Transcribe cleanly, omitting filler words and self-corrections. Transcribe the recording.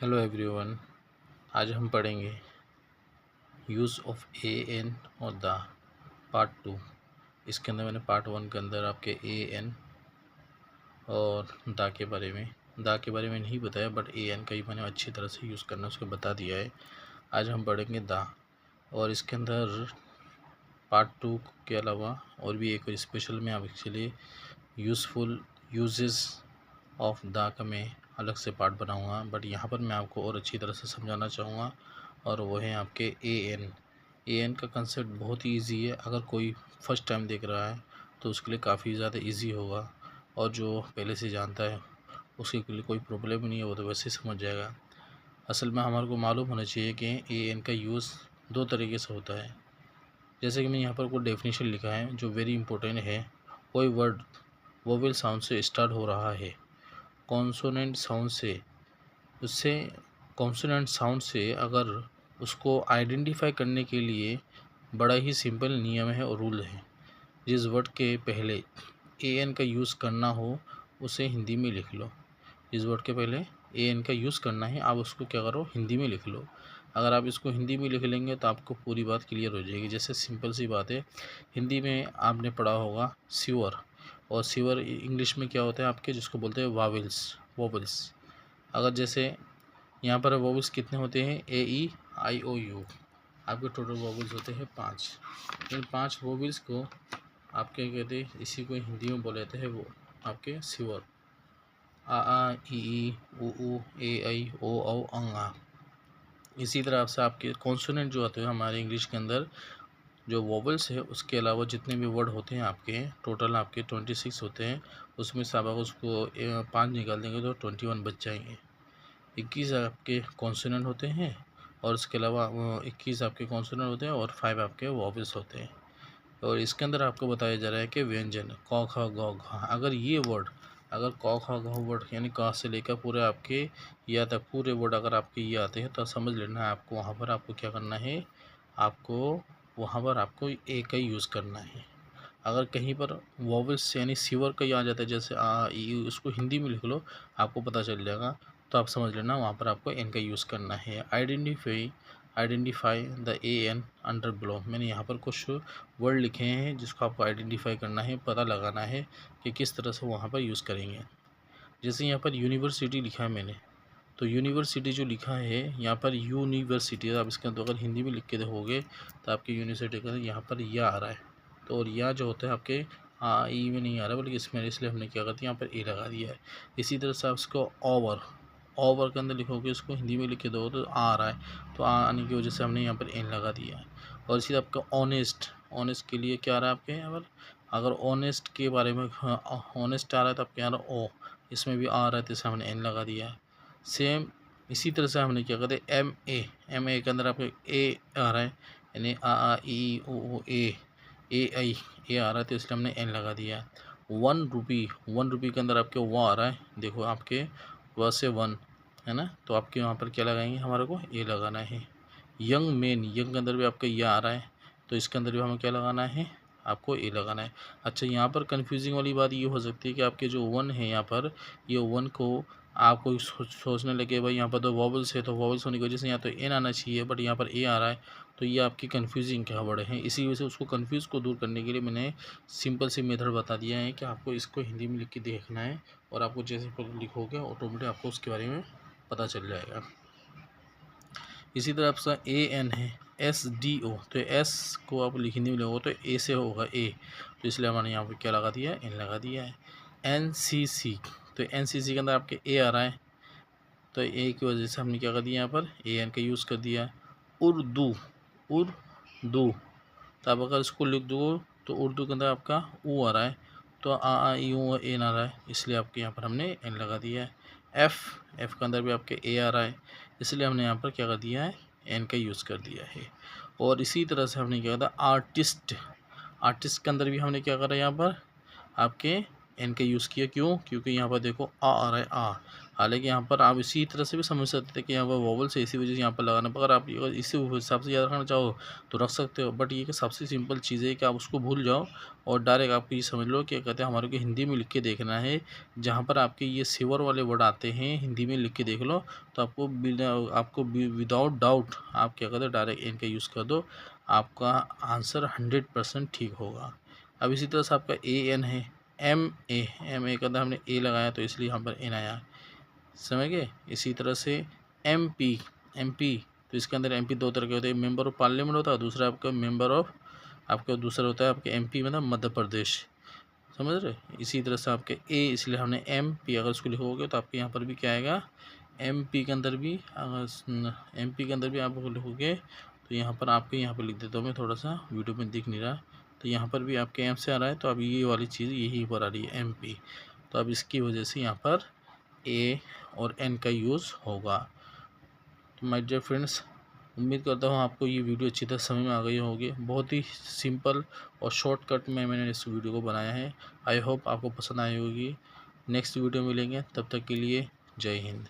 Hello everyone. आज हम पढ़ेंगे यूज़ ऑफ ए एन और द पार्ट 2। इसके अंदर मैंने पार्ट 1 के अंदर आपके ए एन और द के बारे में नहीं बताया, बट ए एन का ही मैंने अच्छी तरह से यूज़ करना उसको बता दिया है। आज हम पढ़ेंगे द, और इसके अंदर पार्ट 2 के अलावा और भी एक स्पेशल में आपके लिए यूज़फुल यूजेस ऑफ द का मैं अलग से पार्ट बनाऊंगा, बट यहाँ पर मैं आपको और अच्छी तरह से समझाना चाहूँगा, और वो है आपके ए एन का कंसेप्ट बहुत ही ईजी है। अगर कोई फर्स्ट टाइम देख रहा है तो उसके लिए काफ़ी ज़्यादा ईजी होगा, और जो पहले से जानता है उसके लिए कोई प्रॉब्लम नहीं है, वो तो वैसे ही समझ जाएगा। असल में हमारे को मालूम होना चाहिए कि ए एन का यूज़ दो तरीके से होता है। जैसे कि मैं यहाँ पर कोई डेफिनेशन लिखा है जो वेरी इंपॉर्टेंट है। कोई वर्ड वोवेल साउंड से स्टार्ट हो रहा है, कॉन्सोनेंट साउंड से, उससे कॉन्सोनेंट साउंड से अगर उसको आइडेंटिफाई करने के लिए बड़ा ही सिंपल नियम है और रूल है। जिस वर्ड के पहले ए एन का यूज़ करना हो उसे हिंदी में लिख लो। जिस वर्ड के पहले ए एन का यूज़ करना है आप उसको क्या करो, हिंदी में लिख लो। अगर आप इसको हिंदी में लिख लेंगे तो आपको पूरी बात क्लियर हो जाएगी। जैसे सिंपल सी बात है, हिंदी में आपने पढ़ा होगा सीवर, और सीवर इंग्लिश में क्या होता है आपके, जिसको बोलते हैं वोवेल्स। अगर जैसे यहाँ पर वोवेल्स कितने होते हैं, ए ई आई ओ यू, आपके टोटल वोवेल्स होते हैं 5। इन 5 वोवेल्स को आप क्या कहते हैं, इसी को हिंदी में बोले जाते हैं वो आपके स्वर। आ ई ऊ ए ऐ ओ औ अं आ। इसी तरह से आपके कॉन्सोनेंट जो होते हैं हमारे इंग्लिश के अंदर, जो वोवेल्स है उसके अलावा जितने भी वर्ड होते हैं आपके, टोटल आपके 26 होते हैं। उसमें से आप अगर उसको 5 निकाल देंगे तो 21 बच जाएंगे। 21 आपके कॉन्सोनेंट होते हैं, और इसके अलावा 21 आपके कॉन्सोनेंट होते हैं और 5 आपके वोवेल्स होते हैं। और इसके अंदर आपको बताया जा रहा है कि व्यंजन क ख ग घ, अगर ये वर्ड, अगर क ख ग वर्ड यानी क से लेकर पूरे आपके या तक पूरे वर्ड अगर आपके ये आते हैं तो समझ लेना है आपको वहाँ पर आपको क्या करना है, आपको वहाँ पर आपको ए का यूज़ करना है। अगर कहीं पर वोवेल्स यानी सीवर का ही आ जाता है, जैसे आ ई उसको हिंदी में लिख लो, आपको पता चल जाएगा। तो आप समझ लेना वहाँ पर आपको एन का यूज़ करना है। Identify the A N under below, मैंने यहाँ पर कुछ वर्ड लिखे हैं जिसको आपको आइडेंटिफाई करना है, पता लगाना है कि किस तरह से वहाँ पर यूज़ करेंगे। जैसे यहाँ पर यूनिवर्सिटी लिखा है मैंने, तो यूनिवर्सिटी जो लिखा है यहाँ पर यूनिवर्सिटी, आप इसके अंदर अगर हिंदी में लिख के देखोगे तो आपकी यूनिवर्सिटी का यहाँ पर या आ रहा है। तो और या जो होता है आपके ई में नहीं आ रहा, बल्कि इसमें, इसलिए हमने क्या करते हैं यहाँ पर ए लगा दिया है। इसी तरह से आप इसको ओवर के अंदर लिखोगे, उसको हिंदी में लिख के दो तो आ रहा है, तो आने की वजह से हमने यहाँ पर एन लगा दिया है। और इसी आपका ऑनेस्ट के लिए क्या आ रहा है आपके यहाँ पर, अगर ऑनेस्ट के बारे में ऑनेस्ट आ रहा है तो आपके यहाँ ओ, इसमें भी आ रहा है तो इसे हमने एन लगा दिया है। सेम इसी तरह से हमने क्या करते हैं एम ए के अंदर आपके ए आ रहा है, यानी आ ई ओ ए आई ए आ रहा है तो इसलिए हमने एन लगा दिया है। 1 रुपी के अंदर आपके वो आ रहा है, देखो आपके व से 1 है ना, तो आपके यहाँ पर क्या लगाएंगे, हमारे को ए लगाना है। यंग के अंदर भी आपका ये आ रहा है, तो इसके अंदर भी हमें क्या लगाना है, आपको ए लगाना है। अच्छा, यहाँ पर कन्फ्यूजिंग वाली बात ये हो सकती है कि आपके जो 1 है यहाँ पर, ये 1 को आपको सोचने लगे भाई यहाँ पर तो वॉवल्स है, तो वॉवल्स होने की वजह से यहाँ तो एन आना चाहिए, बट यहाँ पर ए आ रहा है, तो ये आपकी कन्फ्यूजिंग क्या वर्ड है। इसी वजह से उसको कन्फ्यूज को दूर करने के लिए मैंने सिंपल सी मेथड बता दिया है कि आपको इसको हिंदी में लिख के देखना है, और आपको जैसे लिखोगे ऑटोमेटिक आपको उसके बारे में पता चल जाएगा। इसी तरह आपका ए एन है, एस डी ओ, तो एस को आप हिंदी में लिखोगे तो ए से होगा ए, तो इसलिए हमने यहाँ पर क्या लगा दिया है, एन लगा दिया है। एन सी सी, तो एन सी सी के अंदर आपके ए आ रहा है, तो ए की वजह से हमने क्या कर दिया, यहाँ पर ए एन का यूज़ कर दिया है। उर्दू तो आप अगर इसको लिख दो तो उर्दू के अंदर आपका ऊ आ रहा है, तो आ ई ऊ एन आ रहा है, इसलिए आपके यहाँ पर हमने एन लगा दिया है। एफ़ के अंदर भी आपके ए आ रहा है, इसलिए हमने यहाँ पर क्या कर दिया है, एन का यूज़ कर दिया है। और इसी तरह से हमने क्या करा, आर्टिस्ट के अंदर भी हमने क्या करा, यहाँ पर आपके एन का यूज़ किया। क्यों? क्योंकि यहाँ पर देखो आ रहा है, हालांकि यहाँ पर आप इसी तरह से भी समझ सकते थे कि यहाँ पर वॉवल से इसी वजह से यहाँ पर लगाना, अगर आप अगर इसी हिसाब से याद रखना चाहो तो रख सकते हो, बट ये कि सबसे सिंपल चीज़ है कि आप उसको भूल जाओ और डायरेक्ट आपको ये समझ लो क्या कहते हैं, हमारे को हिंदी में लिख के देखना है। जहाँ पर आपके ये सिवर वाले वर्ड आते हैं हिंदी में लिख के देख लो, तो आपको विदाउट डाउट आप क्या कहते हैं डायरेक्ट एन का यूज़ कर दो, आपका आंसर 100% ठीक होगा। अब इसी तरह से आपका ए एन है, एम ए का हमने ए लगाया तो इसलिए यहाँ पर एन आया, समझ गए। इसी तरह से एमपी तो इसके अंदर एमपी दो तरह के होते हैं, मेंबर ऑफ पार्लियामेंट होता है, दूसरा आपका मेंबर ऑफ आपका दूसरा होता है आपके एमपी मतलब मध्य प्रदेश, समझ रहे। इसी तरह से आपके ए इसलिए हमने एमपी अगर उसको लिखोगे तो आपके यहाँ पर भी क्या आएगा, एमपी के अंदर भी अगर एमपी के अंदर भी आप लिखोगे तो यहाँ पर आपके यहाँ पर लिख देता हूँ मैं, थोड़ा सा वीडियो में दिख नहीं रहा, तो यहाँ पर भी आपके एम से आ रहा है, तो अब ये वाली चीज़ यही पर आ रही है एमपी, तो अब इसकी वजह से यहाँ पर ए और एन का यूज़ होगा। तो माय डियर फ्रेंड्स, उम्मीद करता हूँ आपको ये वीडियो अच्छी तरह समझ में आ गई होगी। बहुत ही सिंपल और शॉर्टकट में मैंने इस वीडियो को बनाया है। आई होप आपको पसंद आई होगी। नेक्स्ट वीडियो मिलेंगे, तब तक के लिए जय हिंद।